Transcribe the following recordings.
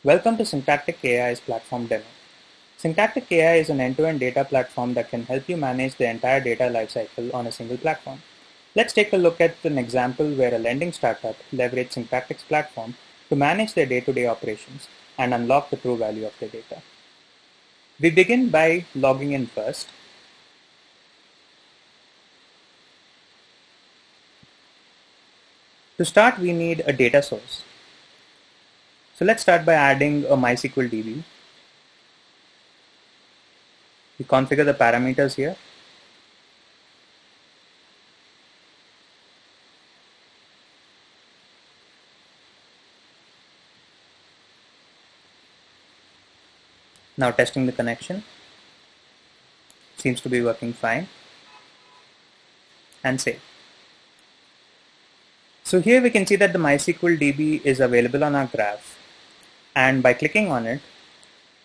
Welcome to Synctactic AI's platform demo. Synctactic AI is an end-to-end data platform that can help you manage the entire data lifecycle on a single platform. Let's take a look at an example where a lending startup leveraged Synctactic's platform to manage their day-to-day operations and unlock the true value of their data. We begin by logging in first. To start, we need a data source. So let's start by adding a MySQL DB. We configure the parameters here. Now testing the connection. Seems to be working fine. And save. So here we can see that the MySQL DB is available on our graph. And by clicking on it,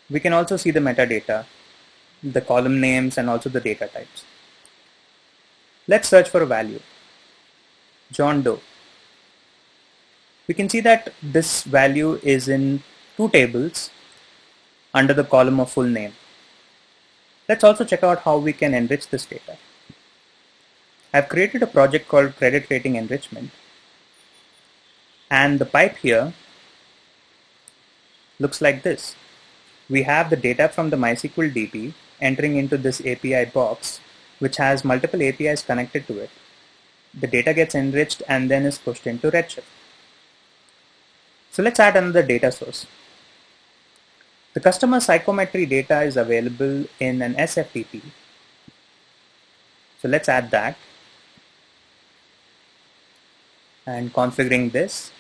we can also see the metadata, the column names, and also the data types. Let's search for a value. John Doe. We can see that this value is in two tables under the column of full name. Let's also check out how we can enrich this data. I've created a project called Credit Rating Enrichment. And the pipe here looks like this. We have the data from the MySQL DB entering into this API box, which has multiple APIs connected to it. The data gets enriched and then is pushed into Redshift. So let's add another data source. The customer psychometry data is available in an SFTP. So let's add that. And configuring this.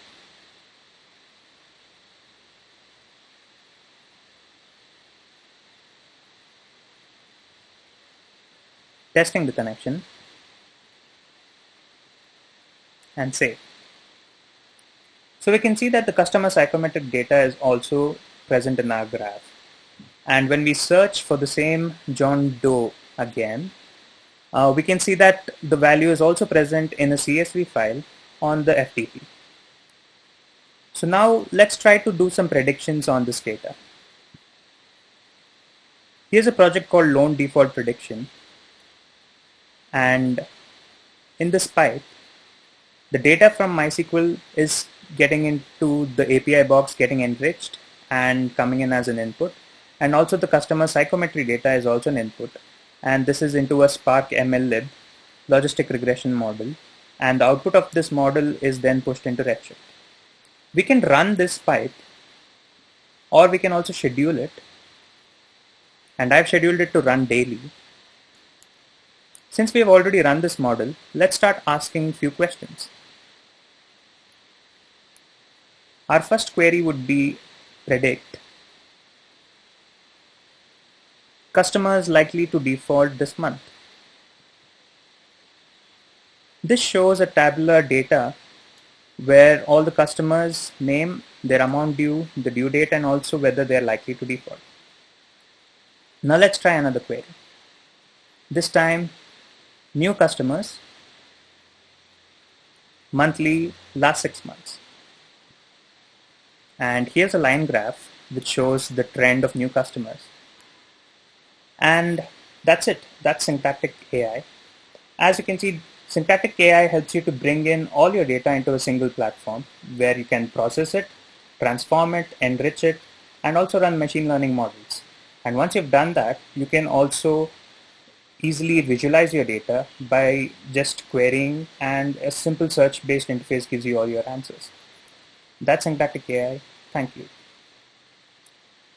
Testing the connection. And save. So we can see that the customer psychometric data is also present in our graph. And when we search for the same John Doe again, we can see that the value is also present in a CSV file on the FTP. So now let's try to do some predictions on this data. Here's a project called Loan Default Prediction. And in this pipe, the data from MySQL is getting into the API box, getting enriched and coming in as an input. And also the customer psychometry data is also an input. And this is into a Spark MLlib logistic regression model. And the output of this model is then pushed into Redshift. We can run this pipe, or we can also schedule it. And I've scheduled it to run daily. Since we have already run this model, let's start asking a few questions. Our first query would be predict customers likely to default this month. This shows a tabular data where all the customers' name, their amount due, the due date, and also whether they are likely to default. Now let's try another query. This time, new customers, monthly, last 6 months. And here's a line graph which shows the trend of new customers. And that's it. That's Synctactic AI. As you can see, Synctactic AI helps you to bring in all your data into a single platform where you can process it, transform it, enrich it, and also run machine learning models. And once you've done that, you can also easily visualize your data by just querying, and a simple search-based interface gives you all your answers. That's Synctactic AI. Thank you.